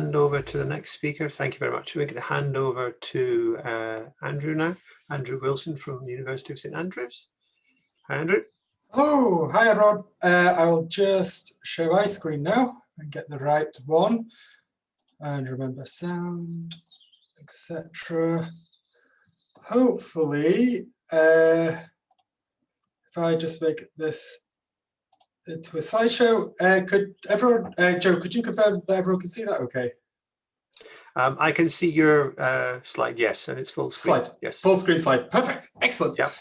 Hand over to the next speaker. Thank you very much. We're going to hand over to Andrew now. Andrew Wilson from the University of St Andrews. Hi, Andrew. Oh, hi everyone. I will just share my screen now and get the right one. And remember sound, etc. Hopefully, if I just make this into a slideshow, could everyone, Joe, could you confirm that everyone can see that okay? I can see your slide, yes, and it's full screen. Slide, yes. Full screen slide, perfect, excellent. Yep.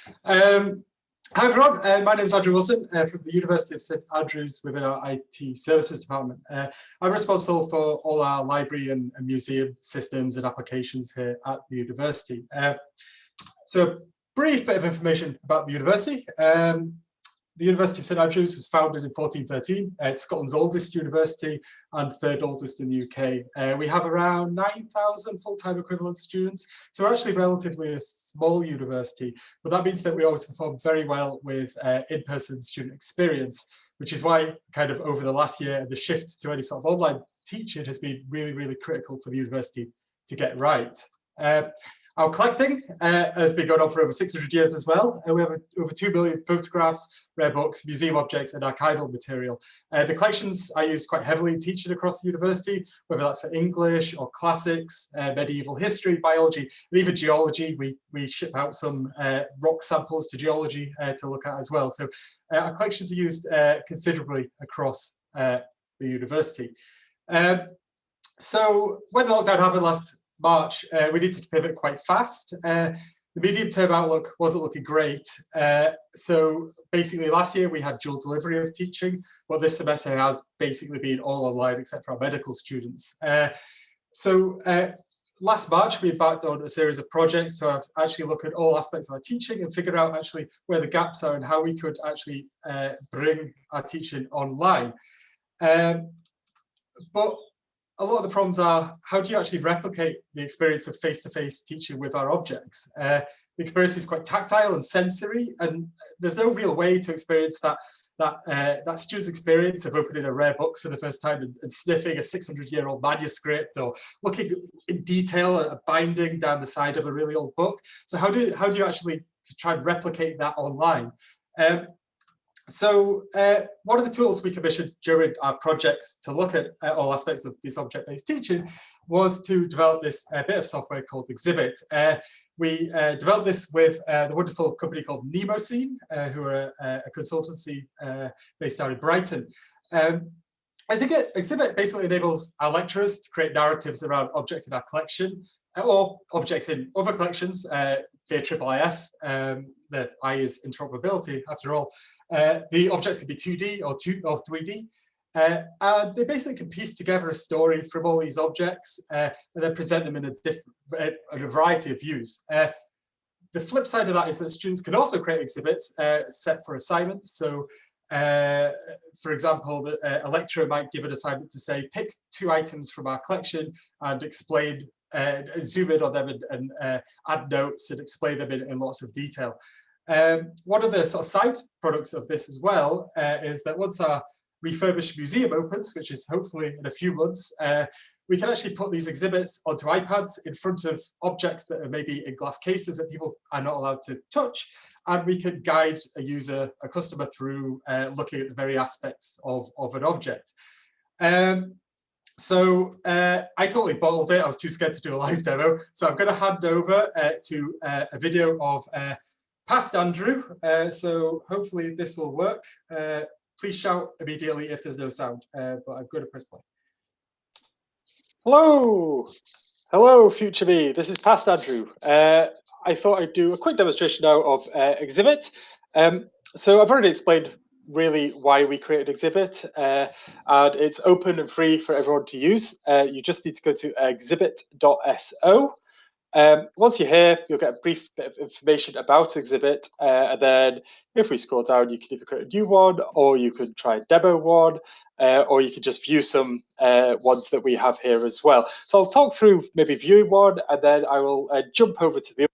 Hi everyone, my name is Andrew Wilson from the University of St Andrews within our IT Services Department. I'm responsible for all our library and museum systems and applications here at the university. So a brief bit of information about the university. The University of St Andrews was founded in 1413. It's Scotland's oldest university and third oldest in the UK. We have around 9,000 full-time equivalent students, so we're actually relatively a small university, but that means that we always perform very well with in-person student experience, which is why kind of over the last year, the shift to any sort of online teaching has been really, really critical for the university to get right. Our collecting has been going on for over 600 years as well. We have over 2 million photographs, rare books, museum objects, and archival material. The collections are used quite heavily in teaching across the university, whether that's for English or classics, medieval history, biology, and even geology. We ship out some rock samples to geology to look at as well. So our collections are used considerably across the university. So when the lockdown happened last March, we needed to pivot quite fast. The medium-term outlook wasn't looking great. So basically last year we had dual delivery of teaching, but this semester has basically been all online except for our medical students. Last March we embarked on a series of projects to actually look at all aspects of our teaching and figure out actually where the gaps are and how we could actually bring our teaching online. But a lot of the problems are, how do you actually replicate the experience of face-to-face teaching with our objects? The experience is quite tactile and sensory, and there's no real way to experience that student's experience of opening a rare book for the first time and sniffing a 600-year-old manuscript, or looking in detail at a binding down the side of a really old book. So how do you actually try and replicate that online? One of the tools we commissioned during our projects to look at all aspects of this object-based teaching was to develop this bit of software called Exhibit. We developed this with the wonderful company called Nemoscene, who are a consultancy based out in Brighton. Exhibit basically enables our lecturers to create narratives around objects in our collection or objects in other collections via IIIF. The I is interoperability, after all. The objects can be 2D or 3D. And they basically can piece together a story from all these objects and then present them in a variety of views. The flip side of that is that students can also create exhibits set for assignments. So, for example, a lecturer might give an assignment to say, pick 2 items from our collection and explain, zoom in on them and add notes and explain them in lots of detail. One of the sort of side products of this as well is that once our refurbished museum opens, which is hopefully in a few months, we can actually put these exhibits onto iPads in front of objects that are maybe in glass cases that people are not allowed to touch, and we can guide a customer through looking at the very aspects of an object. I totally bottled it. I was too scared to do a live demo, so I'm going to hand over to a video of past Andrew, so hopefully this will work. Please shout immediately if there's no sound, but I'm going to press play. Hello, future me. This is past Andrew. I thought I'd do a quick demonstration now of Exhibit. So I've already explained really why we created Exhibit, and it's open and free for everyone to use. You just need to go to Exhibit.so. Once you're here, you'll get a brief bit of information about Exhibit, and then if we scroll down, you can either create a new one, or you could try and demo one, or you can just view some ones that we have here as well. So I'll talk through maybe viewing one, and then I will jump over to the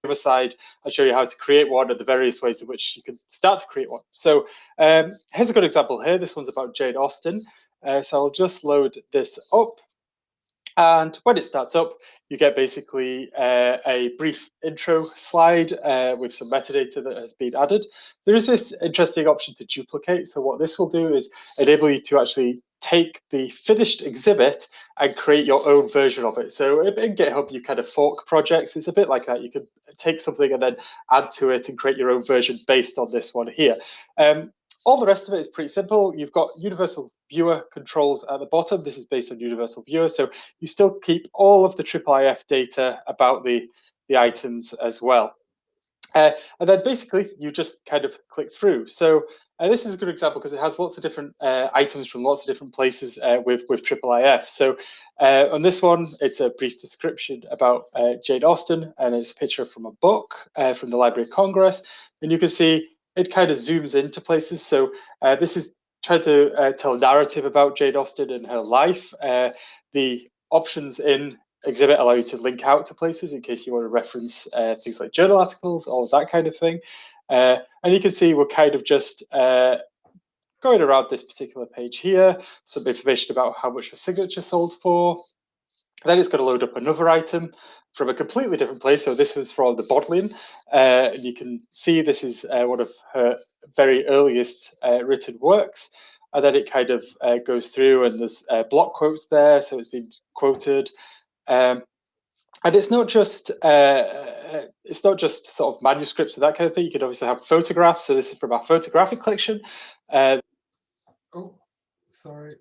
other side and show you how to create one and the various ways in which you can start to create one. So here's a good example here. This one's about Jane Austen. So I'll just load this up. And when it starts up, you get basically a brief intro slide with some metadata that has been added. There is this interesting option to duplicate. So what this will do is enable you to actually take the finished exhibit and create your own version of it. So in GitHub, you kind of fork projects. It's a bit like that. You can take something and then add to it and create your own version based on this one here. All the rest of it is pretty simple. You've got universal viewer controls at the bottom. This is based on universal viewer. So you still keep all of the IIIF data about the items as well. And then basically you just kind of click through. So this is a good example because it has lots of different items from lots of different places with IIIF. So on this one, it's a brief description about Jane Austen, and it's a picture from a book from the Library of Congress. And you can see it kind of zooms into places. So this is trying to tell a narrative about Jane Austen and her life. The options in Exhibit allow you to link out to places in case you want to reference things like journal articles, all of that kind of thing. And you can see we're kind of just going around this particular page here, some information about how much a signature sold for. Then it's going to load up another item from a completely different place. So this was from the Bodleian. And you can see this is one of her very earliest written works. And then it kind of goes through, and there's block quotes there. So it's been quoted. And it's not just sort of manuscripts and that kind of thing. You could obviously have photographs. So this is from our photographic collection. Oh, sorry.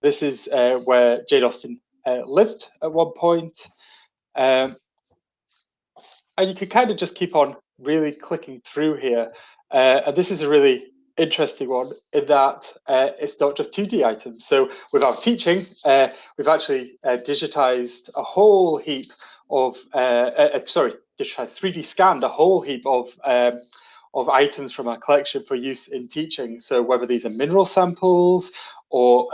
This is where Jane Austen lived at one point. And you can kind of just keep on really clicking through here. And this is a really interesting one in that it's not just 2D items. So with our teaching, we've actually digitized a whole heap of, digitized 3D scanned a whole heap of items from our collection for use in teaching. So whether these are mineral samples or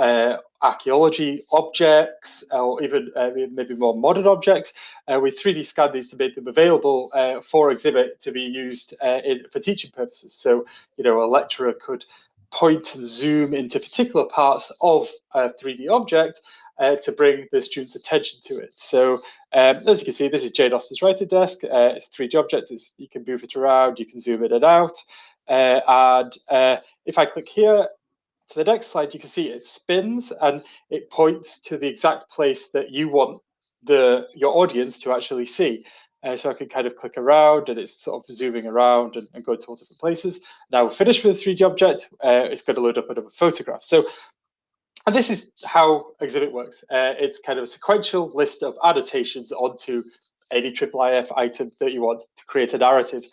archaeology objects, or even maybe more modern objects, we 3D scanned these to make them available for Exhibit to be used for teaching purposes. So, you know, a lecturer could point and zoom into particular parts of a 3D object to bring the students' attention to it. So as you can see, this is Jane Austen's writing desk. It's a 3D object. You can move it around. You can zoom in and out. And if I click here to the next slide, you can see it spins and it points to the exact place that you want your audience to actually see. So I can kind of click around, and it's sort of zooming around and going to all different places. Now we're finished with the 3D object. It's going to load up another photograph. So, and this is how Exhibit works. It's kind of a sequential list of annotations onto any IIIF item that you want to create a narrative.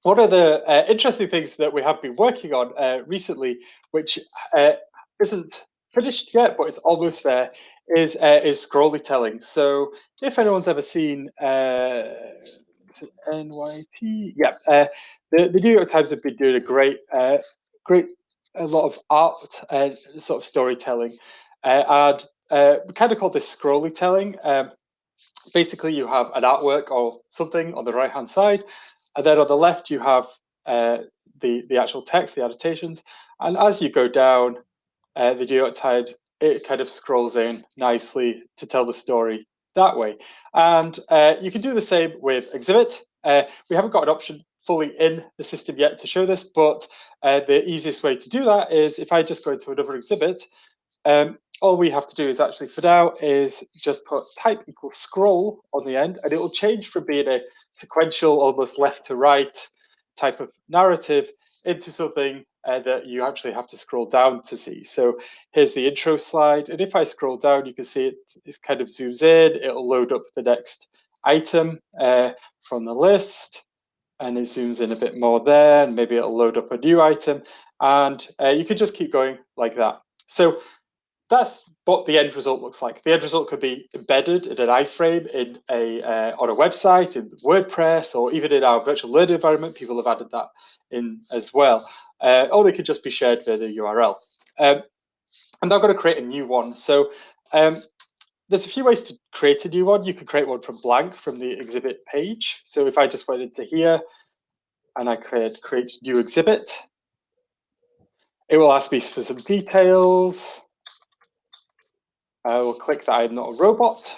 One of the interesting things that we have been working on recently, which isn't finished yet, but it's almost there, is scrolly telling. So if anyone's ever seen NYT, yeah, the New York Times have been doing a great lot of art and sort of storytelling, and we kind of call this scrolly telling. Basically, you have an artwork or something on the right hand side, and then on the left you have the actual text, the annotations, and as you go down the New York Times, it kind of scrolls in nicely to tell the story that way. And you can do the same with Exhibit. We haven't got an option fully in the system yet to show this, but the easiest way to do that is if I just go into another exhibit, all we have to do is actually for now is just put type equals scroll on the end, and it will change from being a sequential, almost left to right type of narrative into something that you actually have to scroll down to see. So here's the intro slide, and if I scroll down, you can see it kind of zooms in. It'll load up the next item from the list, and it zooms in a bit more there, and maybe it'll load up a new item, and you can just keep going like that. So that's what the end result looks like. The end result could be embedded in an iframe in on a website, in WordPress, or even in our virtual learning environment. People have added that in as well. Or they could just be shared via the URL. I'm now going to create a new one. So there's a few ways to create a new one. You could create one from blank from the exhibit page. So if I just went into here and I create new exhibit, It will ask me for some details. I will click that I'm not a robot.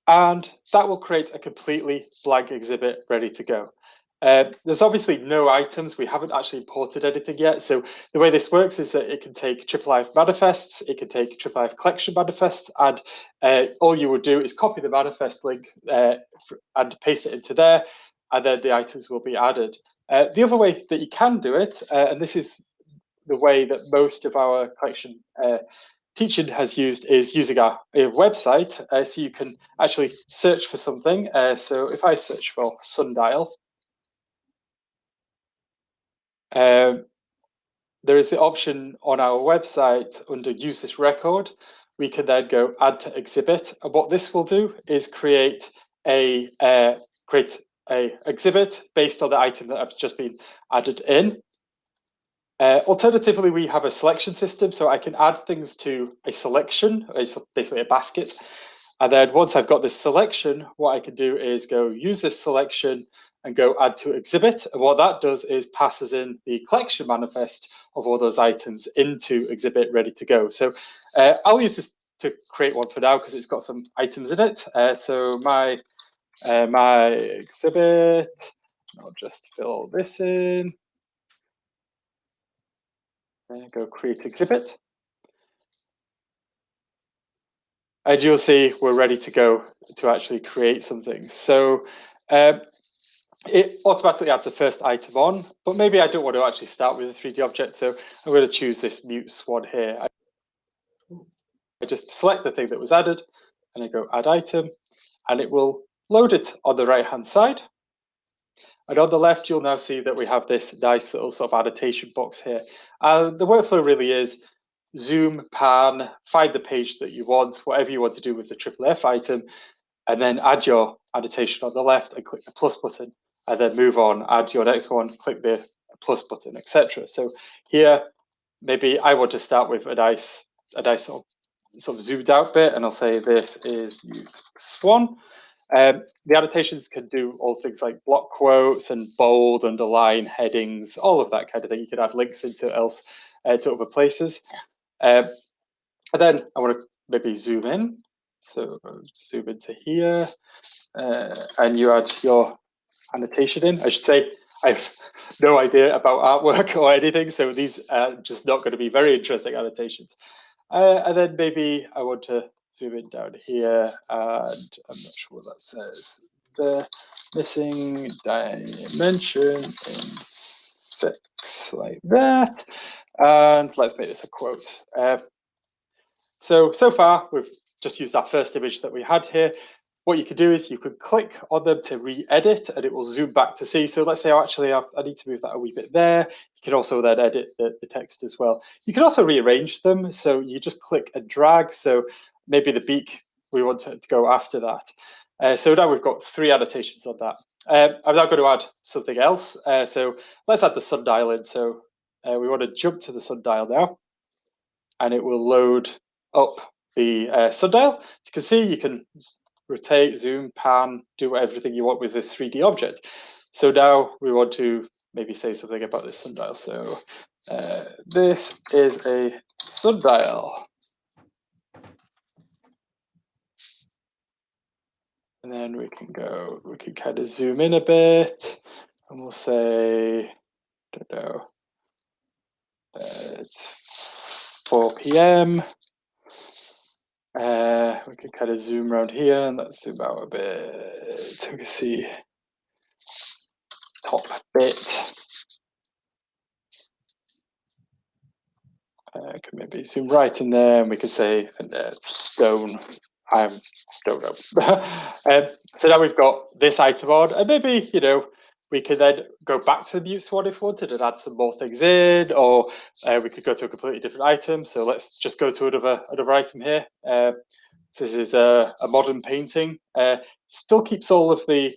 And that will create a completely blank exhibit ready to go. There's obviously no items. We haven't actually imported anything yet. So the way this works is that it can take IIIF manifests, it can take IIIF collection manifests, and all you would do is copy the manifest link and paste it into there, and then the items will be added. The other way that you can do it, and this is the way that most of our collection teaching has used, is using our website. So you can actually search for something. So if I search for sundial, there is the option on our website under use this record. We can then go add to exhibit. And what this will do is create a exhibit based on the item that has just been added in. Alternatively, we have a selection system, so I can add things to a selection, basically a basket. And then once I've got this selection, what I can do is go use this selection and go add to exhibit. And what that does is passes in the collection manifest of all those items into exhibit ready to go. So I'll use this to create one for now because it's got some items in it. So my exhibit, I'll just fill this in. Go create exhibit. And you'll see we're ready to go to actually create something. So it automatically adds the first item on, but maybe I don't want to actually start with a 3D object. So I'm going to choose this mute swan here. I just select the thing that was added and I go add item, and it will load it on the right hand side. And on the left, you'll now see that we have this nice little sort of annotation box here. The workflow really is zoom, pan, find the page that you want, whatever you want to do with the IIIF item, and then add your annotation on the left and click the plus button, and then move on, add your next one, click the plus button, etc. So here, maybe I want to start with a nice sort of zoomed out bit, and I'll say this is mute swan. The annotations can do all things like block quotes and bold, underline, headings, all of that kind of thing. You can add links into to other places. And then I want to maybe zoom in. So zoom into here, and you add your annotation in. I should say I have no idea about artwork or anything, so these are just not going to be very interesting annotations. And then maybe I want to zoom in down here, and I'm not sure what that says. The missing dimension in 6, like that. And let's make this a quote. So far, we've just used our first image that we had here. What you could do is you could click on them to re-edit, and it will zoom back to see. So let's say, oh, actually, I need to move that a wee bit there. You can also then edit the text as well. You can also rearrange them. So you just click and drag. So maybe the beak, we want to go after that. So now we've got 3 annotations on that. I'm now going to add something else. So let's add the sundial in. So we want to jump to the sundial now, and it will load up the sundial. As you can see, you can rotate, zoom, pan, do everything you want with a 3D object. So now we want to maybe say something about this sundial. So this is a sundial. And then we can kind of zoom in a bit, and we'll say, don't know, it's 4 p.m. We can kind of zoom around here, and let's zoom out a bit so we can see top bit. I can maybe zoom right in there, and we can say stone. I don't know. So now we've got this item on, and maybe we could then go back to the mute swan if we wanted and add some more things in, or we could go to a completely different item. So let's just go to another item here. So this is a modern painting. Still keeps all of the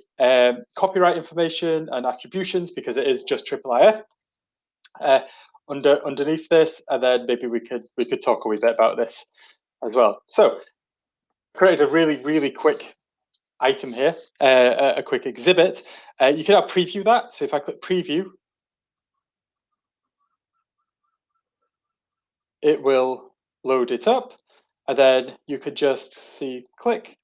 copyright information and attributions because it is just IIIF. Underneath this, and then maybe we could talk a wee bit about this as well. So created a really quick item here, a quick exhibit. You can now preview that. So if I click preview, it will load it up, and then you can just see, click.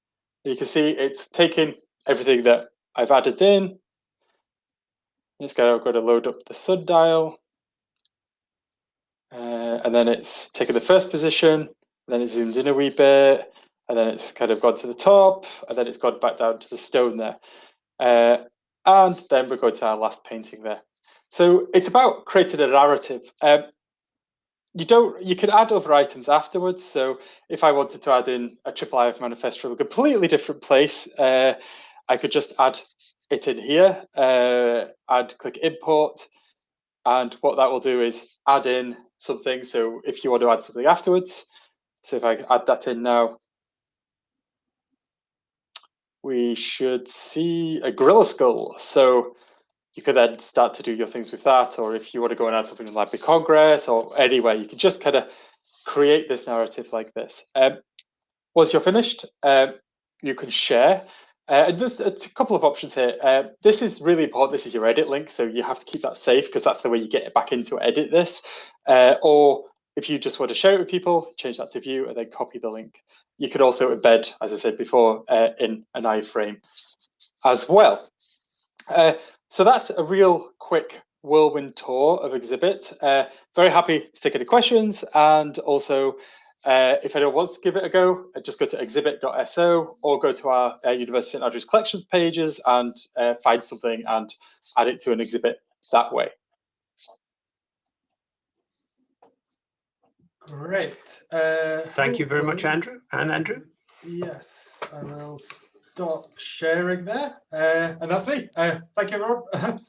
You can see it's taking everything that I've added in. It's going to load up the sundial, and then it's taken the first position, and then it zoomed in a wee bit, and then it's kind of gone to the top, and then it's gone back down to the stone there. And then we're going to our last painting there. So it's about creating a narrative. You can add other items afterwards. So if I wanted to add in a IIIF manifest from a completely different place, I could just add it in here. I'd click import, and what that will do is add in something. So if you want to add something afterwards, so if I add that in now, we should see a gorilla skull. So you could then start to do your things with that, or if you want to go and add something in Library of Congress or anywhere, you can just kind of create this narrative like this. Once you're finished, you can share. And there's a couple of options here. This is really important. This is your edit link, so you have to keep that safe because that's the way you get back into edit this. Or if you just want to share it with people, change that to view and then copy the link. You could also embed, as I said before, in an iframe as well. So that's a real quick whirlwind tour of Exhibit. Very happy to take any questions, and also if anyone wants to give it a go, just go to Exhibit.so or go to our University of St Andrews collections pages and find something and add it to an exhibit that way. Great. Thank you very much, Andrew. And Andrew? Yes, I will stop sharing there. And that's me. Thank you, everyone.